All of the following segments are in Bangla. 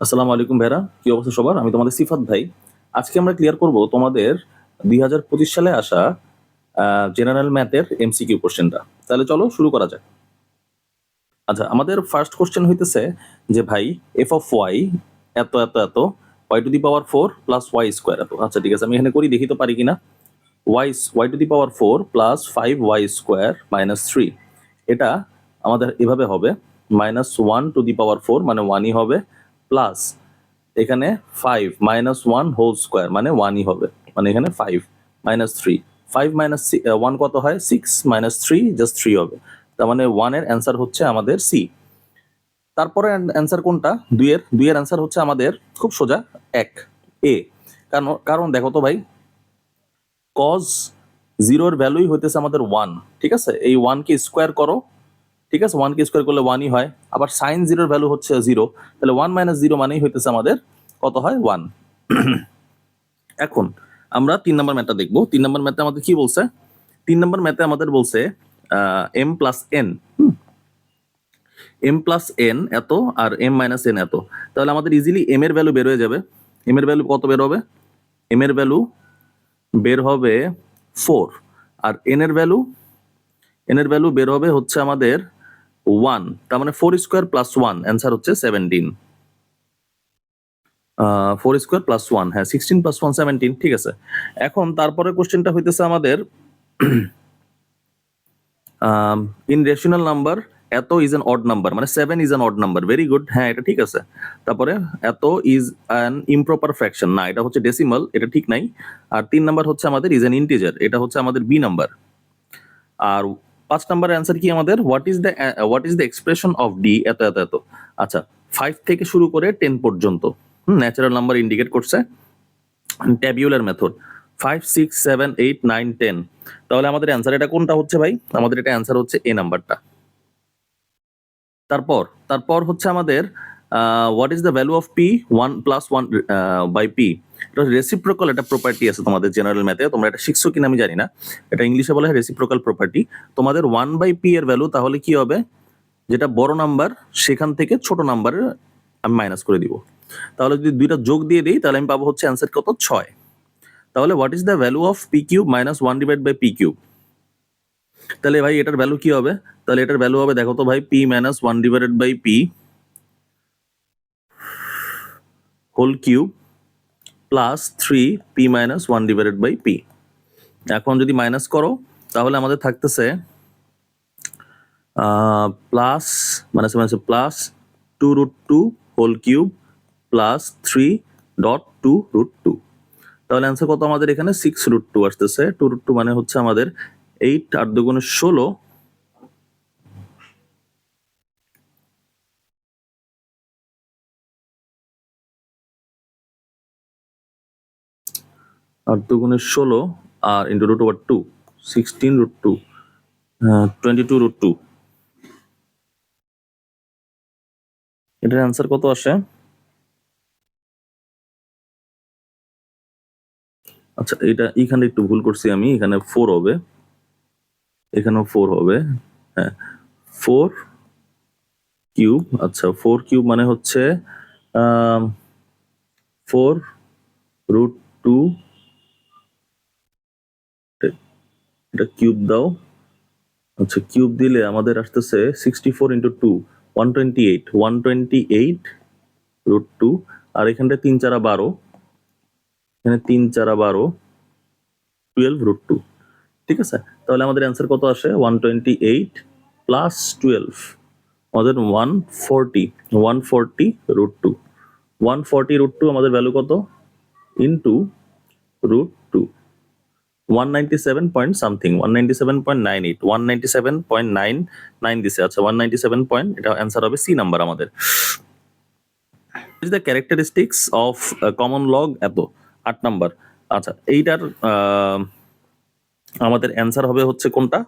আসসালামু আলাইকুম ভাইরা, কি অবস্থা সবার? আমি তোমাদের সিফাত ভাই। আজকে আমরা ক্লিয়ার করব তোমাদের 2025 সালে আসা জেনারেল ম্যাথের এমসিকিউ কোশ্চেনটা। তাহলে চলো শুরু করা যাক। আচ্ছা, আমাদের ফার্স্ট কোশ্চেন হইতেছে যে ভাই এফ অফ ওয়াই এত এত এত y to the power 4 plus y square এত। আচ্ছা ঠিক আছে, আমি এখানে করি, দেখি তো পারি কিনা। Y to the power 4 plus 5y square minus 3, এটা আমাদের এভাবে হবে মাইনাস 1 টু দি পাওয়ার 4 মানে 1ই হবে, প্লাস এখানে 5 মাইনাস 1 হোল স্কোয়ার মানে 1ই হবে, মানে এখানে 5 মাইনাস 3, 5 মাইনাস 1 কত হয় 6 মাইনাস 3 জাস্ট 3 হবে, তার মানে 1 এর অ্যান্সার হচ্ছে আমাদের সি। তারপরে অ্যান্সার কোনটা? 2 এর অ্যান্সার হচ্ছে আমাদের খুব সোজা 1 এ। কারণ কারণ দেখো তো ভাই, কজ 0 এর ভ্যালুই হইতেছে আমাদের 1, ঠিক আছে? এই 1 কে স্কোয়ার করো, ঠিক আছে? 1 কে স্কোয়ার করলে 1ই হয়। আবার সাইন 0 এর ভ্যালু হচ্ছে 0, তাহলে 1 মাইনাস 0 মানেই হইতেছে আমাদের কত হয় 1। এখন আমরা 3 নম্বর ম্যাথটা দেখবো। 3 নম্বর ম্যাথে আমাদের কি বলছে? 3 নম্বর ম্যাথে আমাদের বলছে m plus n, m plus n এত আর এম মাইনাস এন এত। তাহলে আমাদের ইজিলি এম এর ভ্যালু বের হয়ে যাবে। এম এর ভ্যালু কত বের হবে? এম এর ভ্যালু বের হবে 4, আর এন এর ভ্যালু বের হবে হচ্ছে আমাদের 1, তার মানে 4 স্কোয়ার প্লাস 1 অ্যান্সার হচ্ছে 17। 4 স্কোয়ার প্লাস 1, হ্যাঁ 16 প্লাস 1 17, ঠিক আছে। এখন তারপরে কোশ্চেনটা হইতেছে আমাদের ইন রেশনাল নাম্বার এত ইজ অ্যান অড নাম্বার, মানে 7 is an odd number. Very good, হ্যাঁ এটা ঠিক আছে। তারপরে এত ইজ অ্যান ইমপ্রপার ফ্র্যাকশন, না এটা হচ্ছে ডেসিমাল, এটা ঠিক নাই। আর 3 নাম্বার হচ্ছে আমাদের ইজ অ্যান ইন্টিজার, এটা হচ্ছে আমাদের বি নাম্বার। আর 5 নাম্বারের অ্যান্সার কি আমাদের? What is the expression of D এত এত এত। আচ্ছা, 5 থেকে শুরু করে 10 পর্যন্ত ন্যাচারাল নাম্বার ইন্ডিকেট করছে, ট্যাবিউলার মেথড 5 6 7 8 9 10। তাহলে আমাদের অ্যান্সার এটা কোনটা হচ্ছে ভাই? আমাদের এটা অ্যান্সার হচ্ছে এ নাম্বারটা। তারপর তারপর হচ্ছে আমাদের what is the value of P 1 plus 1 by P. এটা রেসিপ্রোকাল, একটা প্রপার্টি আছে তোমাদের জেনারেল ম্যাথে, তোমরা এটা শিখছো কিনা আমি জানি না। এটা ইংলিশে বলা হয় রেসিপ্রোকাল প্রপার্টি। তোমাদের 1 বাই পি এর ভ্যালু তাহলে কি হবে? যেটা বড় নাম্বার সেখান থেকে ছোট নাম্বারের আমি মাইনাস করে দিব। তাহলে যদি দুইটা যোগ দিয়ে দিই তাহলে আমি পাবো হচ্ছে অ্যান্সার কত? 6। তাহলে what is the value of P cube minus 1 divide by P cube. তাহলে ভাই এটার ভ্যালু কি হবে? তাহলে এটার ভ্যালু হবে, দেখো তো ভাই, P minus 1 divided by P whole cube plus 3 P minus 1 divided by P. এখন যদি মাইনাস করো তাহলে আমাদের থাকতেছে plus minus minus plus 2√2 whole cube plus 3.2√2। তাহলে অ্যান্সার কত আমাদের? এখানে 6√2 আসতেছে। 2√2 মানে হচ্ছে আমাদের 8 আর 2 গুণে 16, আর 2 গুণে 16 আর ইন্টু রুট ওভার 2, 16√2, 22√2। এটার অ্যান্সার কত আসে? আচ্ছা, এটা এখানে একটু ভুল করছি আমি, এখানে 4 হবে, এখানেও 4 হবে। হ্যাঁ, 4 কিউব। আচ্ছা, 4 কিউব মানে হচ্ছে 4√2, এটা কিউব দাও। আচ্ছা, কিউব দিলে আমাদের আসতেছে 64 ইন্টু 2, 128, 128√2। আর এখানটা 3 4 12, এখানে 3 4 12, 12√2, ঠিক আছে। তাহলে আমাদের অ্যান্সার কত আসে? 128 প্লাস 12, আমাদের 140√2। 140√2 আমাদের ভ্যালু কত? ইন্টু √2, 197 পয়েন্ট সামথিং, 197.98, 197.99 দিছে। আচ্ছা, 197 পয়েন্ট, এটা অ্যান্সার হবে সি নাম্বার আমাদের। The characteristics of common log এত, 8 নাম্বার। আচ্ছা, এইটার আমাদের অ্যান্সার হবে হচ্ছে কোনটা?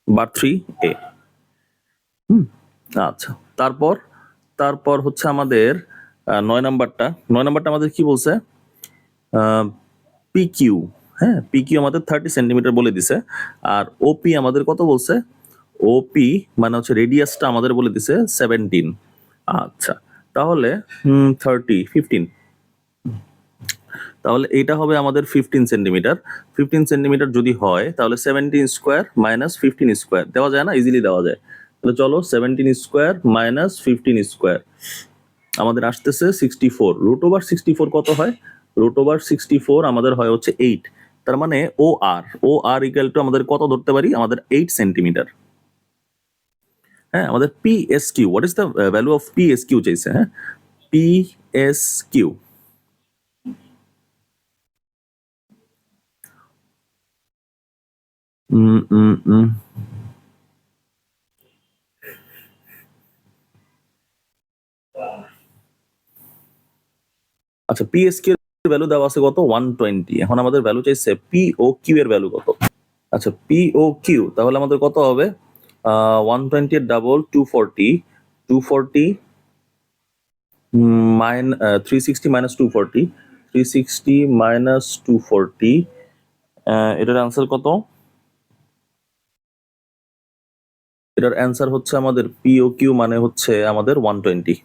বার 3A। আচ্ছা, তারপর তারপর হচ্ছে আমাদের 9 নাম্বারটা। 9 নাম্বারটা আমাদের কি বলছে? পিকিউ, হ্যাঁ পিকিউ আমাদের 30 সেন্টিমিটার বলে দিছে। আর ওপি আমাদের কত বলছে? ওপি মানে হচ্ছে রেডিয়াসটা আমাদের বলে দিছে 17। আচ্ছা, তাহলে 15, তাহলে এইটা হবে আমাদের 15 সেন্টিমিটার। 15 সেন্টিমিটার যদি হয় তাহলে 17 স্কোয়ার মাইনাস 15 স্কোয়ার দেওয়া যায় না, ইজিলি দেওয়া যায়। তাহলে চলো 17 স্কোয়ার মাইনাস 15 স্কোয়ার আমাদের আসতেছে 64। √64 কত হয়? √64 আমাদের হয় হচ্ছে 8। তার মানে ও আর ইকুয়াল টু আমাদের কত ধরতে পারি? আমাদের 8 সেন্টিমিটার। হ্যাঁ, আমাদের PSQ, what is the value of PSQ চাইছে। হ্যাঁ, PSQ, আচ্ছা PSQ এর ভ্যালু দেওয়া আছে কত? 120। এখন আমাদের ভ্যালু চাইছে POQ এর ভ্যালু কত? আচ্ছা POQ তাহলে আমাদের কত হবে? 120 এর ডাবল 240, 240 360 মাইনাস 240, 360 মাইনাস 240, এটার অ্যান্সার কত? এটার অ্যান্সার হচ্ছে আমাদের POQ মানে হচ্ছে আমাদের 120।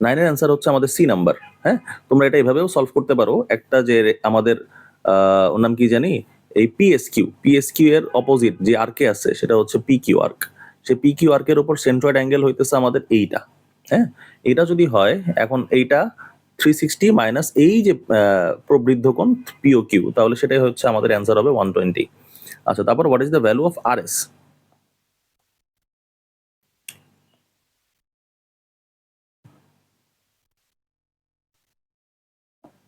9 এর অ্যান্সার হচ্ছে আমাদের সি নাম্বার। হ্যাঁ, তোমরা এটা এভাবেও সলভ করতে পারো। একটা যে আমাদের ওর নাম কি জানি, এই পিএসকিউ এর অপোজিট যে আর্কে আছে সেটা হচ্ছে পিকিউ আর্ক। সেই পিকিউ আর্কের উপর সেন্ট্রয়েড অ্যাঙ্গেল হইতেছে আমাদের এইটা। হ্যাঁ, এটা যদি হয়, এখন এইটা 360 মাইনাস এই যে প্রবৃদ্ধ কোণ পিওকিউ, তাহলে সেটাই হচ্ছে আমাদের অ্যান্সার হবে 120। আচ্ছা, তারপর what is the value of RS?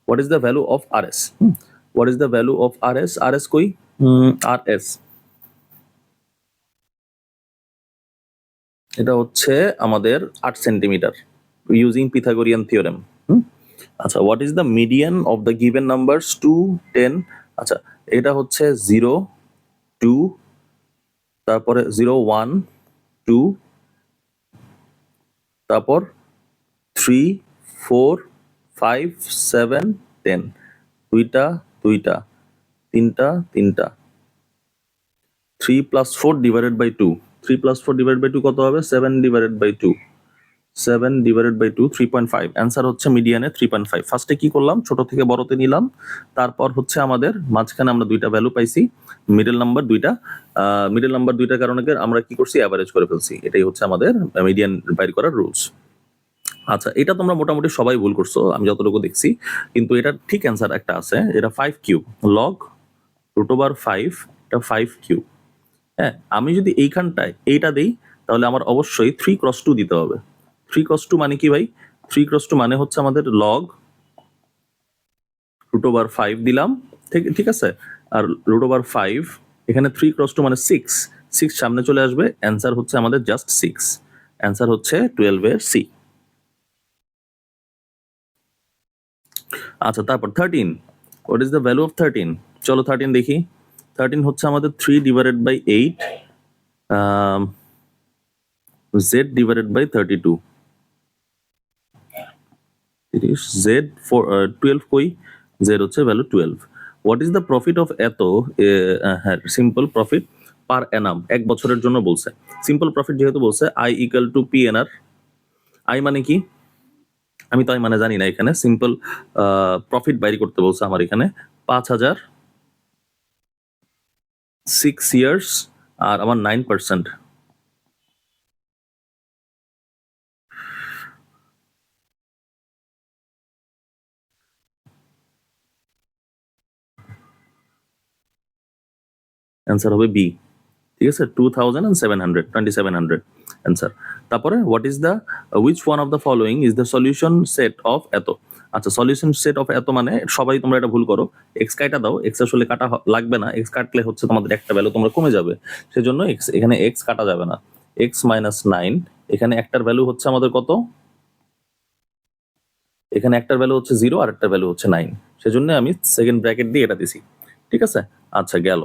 What is the value of RS? What is the value of RS? RS কই? RS এটা হচ্ছে আমাদের 8 সেন্টিমিটার ইউজিং পিথাগোরিয়ান থিওরেম। আচ্ছা, what is the median of the given numbers 2, 10? আচ্ছা, এটা হচ্ছে 0, 2, তারপরে 0, 1, 2, তারপর 3, 4, 5, 7, 10, দুইটা দুইটা, তিনটা তিনটা, 3 plus 4 divided by 2, 3 plus 4 divided by 2 কত হবে? 7 divided by 2, 7 divided by 2, 3.5। Answer হচ্ছে মিডিয়ানে 3.5। ফার্স্টে কি করলাম? ছোট থেকে বড়তে নিলাম, তারপর হচ্ছে আমাদের মাঝখানে আমরা দুইটা ভ্যালু পাইছি, মিডল নাম্বার দুইটা। মিডল নাম্বার দুইটার কারণে আমরা কি করছি? অ্যাভারেজ করে ফেলছি। এটাই হচ্ছে আমাদের মিডিয়ান বাইর করার রুলস। আচ্ছা, এটা তোমরা মোটামুটি সবাই ভুল করছো আমি যতটুকু দেখছি, কিন্তু এটা ঠিক অ্যান্সার একটা আছে, এটা 5 কিউব লগ √5, এটা 5 কিউব। হ্যাঁ, আমি যদি এইখানটায় এইটা দেই তাহলে আমার অবশ্যই 3 ক্রস 2 দিতে হবে। 3 ক্রস 2 মানে কি ভাই? 3 ক্রস 2 মানে হচ্ছে আমাদের লগ √5 দিলাম, ঠিক আছে। আর √5 এখানে 3 ক্রস 2 মানে 6, 6 সামনে চলে আসবে, অ্যান্সার হচ্ছে আমাদের জাস্ট 6। অ্যান্সার হচ্ছে 12 এর সি। আচ্ছা, তারপর 13, what is the value of 13? চলো 13 দেখি। 13 হচ্ছে আমাদের 3 divided by 8 z divided by 32। 30 z 12 কই? z হচ্ছে value 12। What is the profit of এত? হ্যাঁ, সিম্পল প্রফিট পার অ্যানাম, 1 বছরের জন্য বলছে। সিম্পল প্রফিট যেহেতু বলছে, I equal to PNR। I মানে কি? আমি তো আই মানে জানি না। এখানে সিম্পল প্রফিট বাইর করতে বলছে আমার এখানে 5000, 6 ইয়ার্স, আর আমার 9%। অ্যান্সার হবে বি। ঠিক আছে, 2700, 2700 অ্যান্সার। তারপরে what is the which one of the following is the solution set of এত? আচ্ছা, সলিউশন সেট অফ এত মানে সবাই তোমরা এটা ভুল করো, এক্স কাটা দাও। এক্স আসলে কাটা লাগবে না, এক্স কাটলে হচ্ছে তোমাদের একটা ভ্যালু তোমরা কমে যাবে, সেজন্য এক্স এখানে এক্স কাটা যাবে না। এক্স মাইনাস 9, এখানে একটার ভ্যালু হচ্ছে আমাদের কত? এখানে একটার ভ্যালু হচ্ছে 0 আর একটার ভ্যালু হচ্ছে 9, সেজন্য আমি সেকেন্ড ব্র্যাকেট দিয়ে এটা দিছি। ঠিক আছে, আচ্ছা গেল।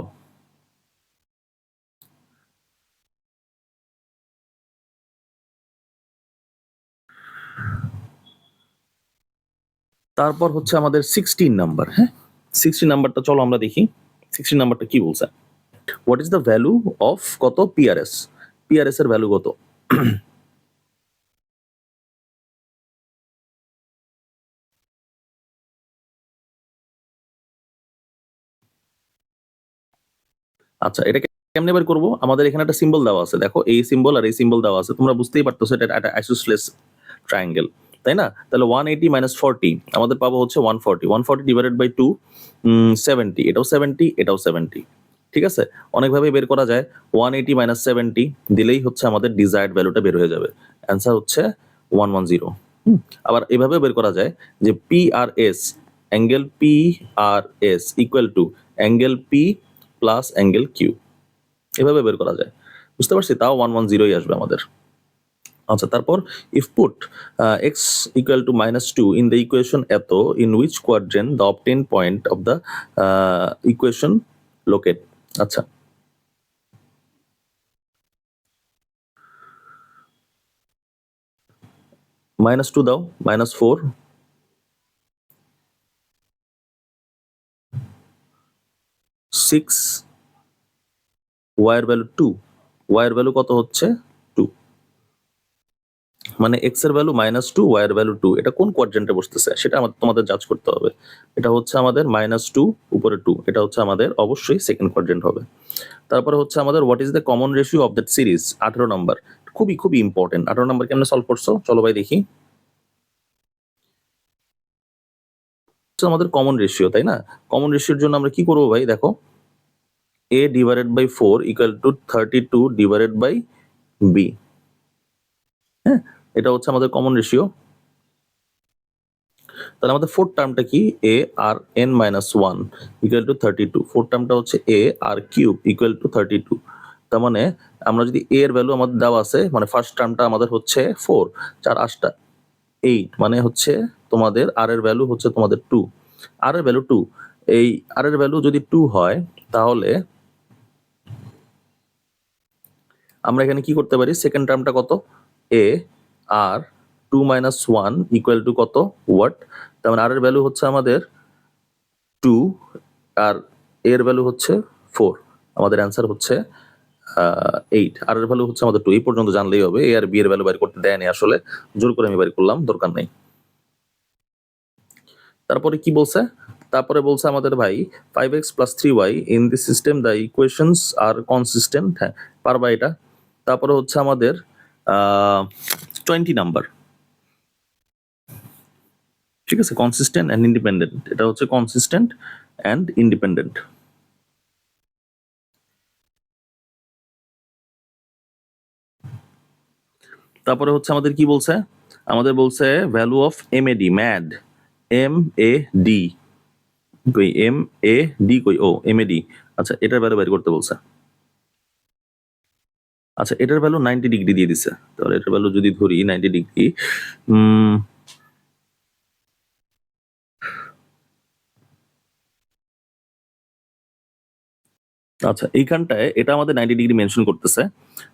তারপর হচ্ছে আমাদের 16 নাম্বার। হ্যাঁ, 16 নাম্বারটা চলো আমরা দেখি। 16 নাম্বারটা কি বলছে? What is the value of কত? PRS। PRS এর ভ্যালু কত? আচ্ছা, এটা কেমনে বের করবো? আমাদের এখানে একটা সিম্বল দেওয়া আছে, দেখো এই সিম্বল আর এই সিম্বল দেওয়া আছে, তোমরা বুঝতেই পারতেছো এটা একটা আইসোসেলেস ট্রায়াঙ্গেল, তাই না? তাহলে 180 মাইনাস 40 আমাদের পাবো হচ্ছে 140, 140 ডিভাইডেড বাই 2 70, এটাও 70, এটাও 70। ঠিক আছে, অনেকভাবে বের করা যায়। 180 মাইনাস 70 দিলেই হচ্ছে আমাদের ডিজায়ার্ড ভ্যালুটা বের হয়ে যাবে, অ্যান্সার হচ্ছে 110। আবার এভাবে বের করা যায় যে P R S, angle P R S equal to angle P plus angle Q, এভাবে বের করা যায়। বুঝতে পারছি, তাও 110ই আসবে আমাদের। আচ্ছা, তারপর if put x equal to -2 in the equation এত, in which quadrant the obtain point of the equation locate. আচ্ছা, -2 দাও, -4, 6, ওয়াই এর ভ্যালু 2, ওয়াই এর ভ্যালু কত হচ্ছে 2, মানে এক্স এর ভ্যালু -2, ওয়াই এর ভ্যালু 2, এটা কোন কোয়াড্রেন্টে বসতেছে সেটা তোমাদের জাজ করতে হবে। এটা হচ্ছে আমাদের -2 উপরে 2, এটা হচ্ছে আমাদের অবশ্যই সেকেন্ড কোয়াড্রেন্ট হবে। তারপরে হচ্ছে আমাদের what is the common ratio of that series, 18 number, খুবই খুবই ইম্পর্টেন্ট। 18 নাম্বার কেমনে সলভ করছো চলো ভাই দেখি। আমাদের কমন রেশিও, তাই না? কমন রেশিওর জন্য আমরা কি করবো ভাই, দেখো a divided by 4 equal to 32 divided by b। হ্যাঁ, এটা হচ্ছে আমাদের কমন রেশিও। তাহলে আমাদের ফোর্থ টার্মটা কি, a আর n minus 1 equal to 32, fourth টার্মটা হচ্ছে a আর কিউব ইকুয়াল টু 32। তার মানে আমরা যদি a এর ভ্যালু আমাদের দেওয়া আছে, মানে ফার্স্ট টার্মটা আমাদের হচ্ছে 4, 4 8টা 8, মানে হচ্ছে তোমাদের আর এর ভ্যালু হচ্ছে তোমাদের 2, আর এর ভ্যালু 2। এই আর এর ভ্যালু যদি 2 হয় তাহলে আমরা এখানে কি করতে পারি, সেকেন্ড টার্মটা কত, a R 2 minus 1 equal to কত, হোয়াট। তার মানে আর এর ভ্যালু হচ্ছে আমাদের 2 আর এর ভ্যালু হচ্ছে 4, আমাদের অ্যান্সার হচ্ছে 8, আর এর ভ্যালু হচ্ছে আমাদের 2। এই পর্যন্ত জানলেই হবে, এ আর বি এর ভ্যালু বের করতে দেয়নি আসলে, জোর করে আমি বের করলাম, দরকার নেই। তারপরে কি বলছে, তারপরে বলছে আমাদের ভাই 5x plus 3y in this system the equations are consistent. হ্যাঁ, পারবা এটা। তারপরে হচ্ছে আমাদের 20 নাম্বার, ঠিক আছে, কনসিস্টেন্ট অ্যান্ড ইন্ডিপেন্ডেন্ট, এটা হচ্ছে কনসিস্টেন্ট অ্যান্ড ইন্ডিপেন্ডেন্ট। তারপরে হচ্ছে আমাদের কি বলছে, আমাদের বলছে value of MAD, mad, MAD কই, MAD কই, ও MAD। আচ্ছা, এটার ভ্যালু বের করতে বলছে। আচ্ছা, এটার ভ্যালু 90 ডিগ্রি দিয়ে দিছে, তাহলে এটার ভ্যালু যদি ধরি 90 ডিগ্রি, আচ্ছা এইখানটায় এটা আমাদের 90 ডিগ্রি মেনশন করতেছে,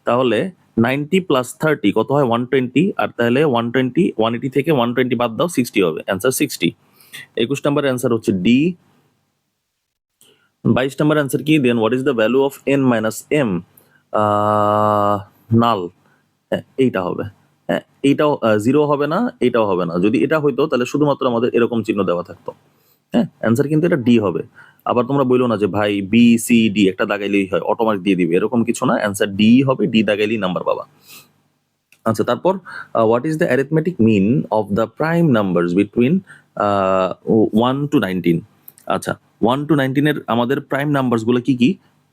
তাহলে 90 প্লাস 30 কত হয় 120, আর তাহলে 120 180 থেকে 120 বাদ দাও, 60 হবে, অ্যান্সার 60। 21 নাম্বার অ্যান্সার হচ্ছে ডি। 22 নাম্বার অ্যান্সার কি, then what is the value of n minus m, null, হ্যাঁ এইটা হবে। হ্যাঁ, এইটাও 0 হবে না, এটাও হবে না। যদি এটা হইতো তাহলে শুধুমাত্র আমাদের এরকম চিহ্ন দেওয়া থাকতো। হ্যাঁ, অ্যান্সার কিন্তু এটা ডি হবে। আবার তোমরা বললো না যে ভাই বি সি ডি একটা দাগাইলেই হয়, অটোমেটিক দিয়ে দিবে, এরকম কিছু না, অ্যান্সার ডি হবে, ডি দাগাইলেই নাম্বার পাবা। আচ্ছা, তারপর what is the arithmetic mean of the prime numbers between 1 to 19। আচ্ছা, 1 to 19 এর আমাদের প্রাইম নাম্বারস গুলো কি কি,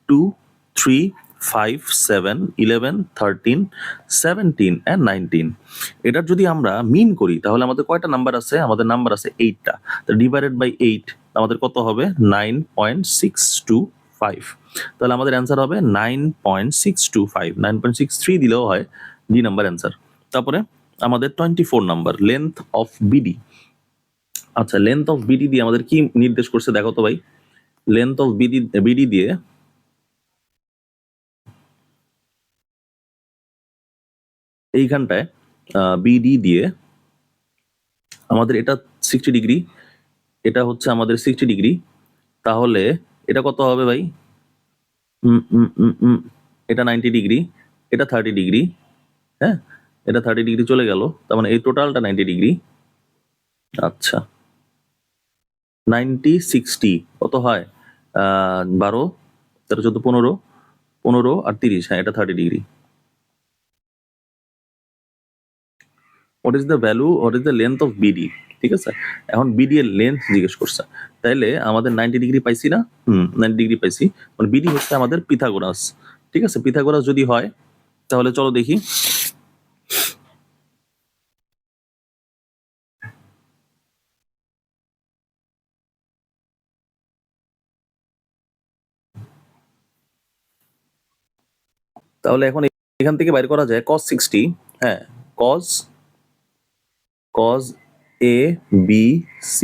2, 3, 5, 7, 11, 13, 17 and 19। এটার যদি আমরা মিন করি তাহলে আমাদের কয়টা নাম্বার আছে, আমাদের নাম্বার আছে 8টা, তো ডিভাইডেড বাই 8 আমাদের কত হবে 9.625, তাহলে আমাদের অ্যান্সার হবে 9.625, 9.63 দিলেও হয়, ডি নাম্বার অ্যান্সার। তারপরে আমাদের 24 নাম্বার, লেন্থ অফ বিডি। আচ্ছা, লেন্থ অফ বিডি দিয়ে আমাদের কি নির্দেশ করছে দেখো তো ভাই, লেন্থ অফ বিডি দিয়ে এইখানটায় বিডি দিয়ে আমাদের এটা 60 ডিগ্রি, এটা হচ্ছে আমাদের 60 ডিগ্রি, তাহলে এটা কত হবে ভাই, এটা 90 ডিগ্রি, এটা 30 ডিগ্রি, হ্যাঁ এটা 30 ডিগ্রি চলে গেল, তার মানে এই টোটালটা 90 ডিগ্রি। আচ্ছা, 90 60 কত হয় 12, 13, 14, 15, 15 আর 30, হ্যাঁ এটা 30 degree. What is the value, what is the length of BD, ঠিক আছে। এখন বিডি এর লেন্থ জিজ্ঞেস করছে, তাইলে আমাদের 90 ডিগ্রি পাইছি না? 90 ডিগ্রি পাইছি, মানে বিডি হচ্ছে আমাদের পিথাগোরাস, ঠিক আছে। পিথাগোরাস যদি হয় তাহলে চলো দেখি। তাহলে এখন এখান থেকে বাইর করা যায় cos 60, হ্যাঁ cos a b c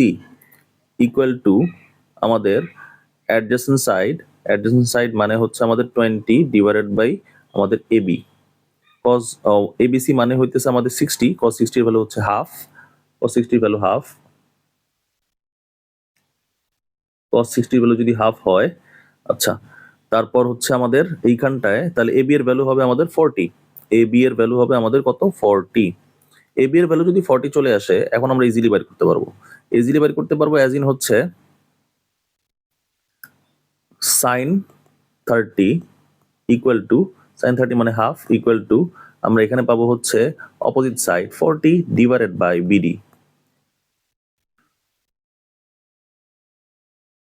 equal to আমাদের অ্যাডজেসেন্ট সাইড মানে হচ্ছে আমাদের 20 ডিভাইডেড বাই আমাদের ab। cos abc মানে হইতেছে আমাদের 60, cos 60 এর ভ্যালু হচ্ছে হাফ, cos 60 এর ভ্যালু হাফ, cos 60 এর ভ্যালু যদি হাফ হয়, আচ্ছা তারপর হচ্ছে আমাদের এইখানটায় তাহলে ab এর ভ্যালু হবে আমাদের 40, ab এর ভ্যালু হবে আমাদের কত 40। ab এর ভ্যালু যদি 40 চলে আসে, এখন আমরা ইজিলি বের করতে পারবো অ্যাজ ইন হচ্ছে sin 30 ইকুয়াল টু, sin 30 মানে হাফ ইকুয়াল টু, আমরা এখানে পাবো হচ্ছে opposite side 40 divided by BD.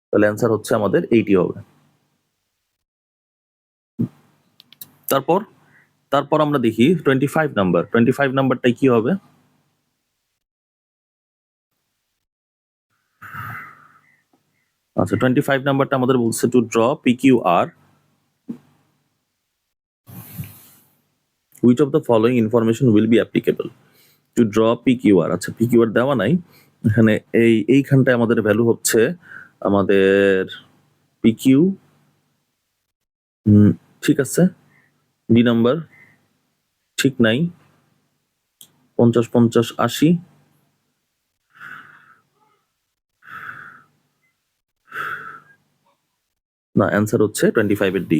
তাহলে অ্যান্সার হচ্ছে আমাদের 80 হবে। তারপর আমরা দেখি 25 নাম্বারটাই কি হবে। আচ্ছা 25 নাম্বারটা আমাদের বলছে two draw PQR, which of the following information will be applicable to draw PQR। আচ্ছা PQR দেওয়া নাই এখানে, এইখানটায় আমাদের ভ্যালু হচ্ছে আমাদের PQ, ঠিক আছে, ডি নাম্বার ঠিক নাই, 50, 50, 80, না অ্যান্সার হচ্ছে 25 এর D.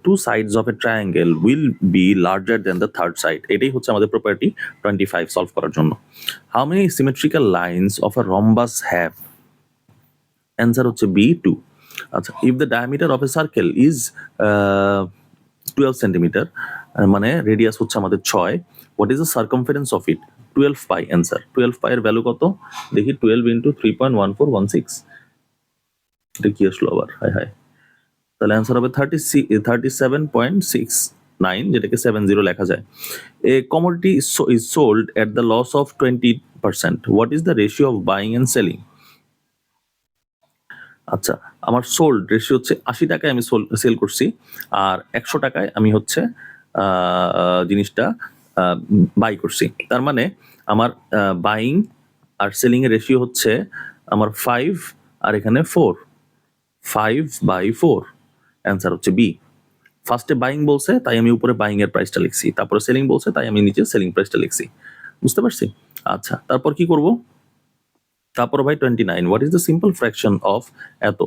Two sides of a triangle will be larger than the third side, এটাই হচ্ছে আমাদের প্রপার্টি 25 সলভ করার জন্য। How many symmetrical lines of a rhombus have, answer হচ্ছে বি 2। আচ্ছা if the diameter of a circle is 12 centimeter, মানে রেডিয়াস হচ্ছে আমাদের 6, what is the circumference of it, 12 pi. Answer 12 pi এর ভ্যালু কত দেখি, 12 ইন্টু 3.1416, এটা কি আসলো আবার, হায়, তাহলে অ্যান্সার হবে 37.69, যেটাকে 70 লেখা যায়। A commodity is sold at the loss of 20%, what is the ratio of buying and selling. আচ্ছা আমার সোল্ড রেশিও হচ্ছে 80 টাকায় আমি সেল করছি, আর 100 টাকায় আমি হচ্ছে জিনিসটা বাই করছি। তার মানে আমার বাইং আর সেলিং এর রেশিও হচ্ছে আমার 5 আর এখানে 4, 5/4। অ্যান্সার হচ্ছে বি। ফার্স্টে বাইং বলছে তাই আমি উপরে বাইং এর প্রাইসটা লিখছি, তারপরে সেলিং বলছে তাই আমি নিচে সেলিং প্রাইসটা লিখছি, বুঝতে পারছি। আচ্ছা তারপর কি করব, তারপর ভাই 29, what is the simple fraction of এত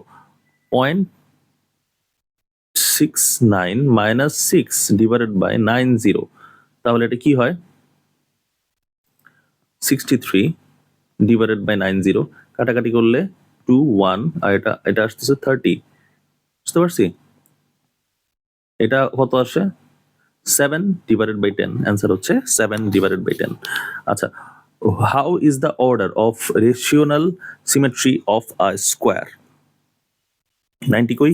0.69 মাইনাস 6 ডিভাইডেড বাই 90, তাহলে এটা কি হয় 63 ডিভাইডেড বাই 90, কাটাকাটি করলে 2 1, আর এটা আসতেছে 30, বুঝতে পারছি। এটা কত আসে 7 ডিভাইডেড বাই 10, অ্যান্সার হচ্ছে 7 ডিভাইডেড বাই 10। আচ্ছা how is the order of rational symmetry of a square, 90 কই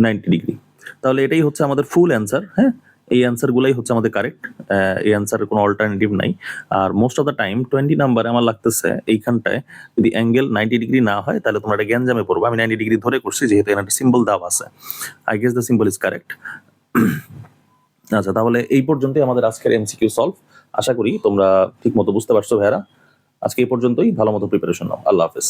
90 ডিগ্রি, তাহলে এটাই হচ্ছে আমাদের ফুল অ্যান্সার। হ্যাঁ এই অ্যান্সার গুলাই হচ্ছে আমাদের কারেক্ট, এই অ্যান্সারের কোনো অল্টারনেটিভ নাই। আর মোস্ট অফ দ্য টাইম 20 নাম্বারে আমার লাগতেছে এইখানটায় যদি অ্যাঙ্গেল 90 ডিগ্রি না হয় তাহলে তোমরা এটা গ্যাঞ্জামে পড়বো। আমি 90 ডিগ্রি ধরে করছি যেহেতু এখানে একটা সিম্বল দেওয়া আছে, I guess the symbol is correct. আচ্ছা তাহলে এই পর্যন্তই আমাদের আজকের এমসিকিউ সলভ, আশা করি তোমরা ঠিক মতো বুঝতে পারছো ভাইয়ারা। আজকে এই পর্যন্তই, ভালো মতো প্রিপারেশন নাও, আল্লাহ হাফেজ।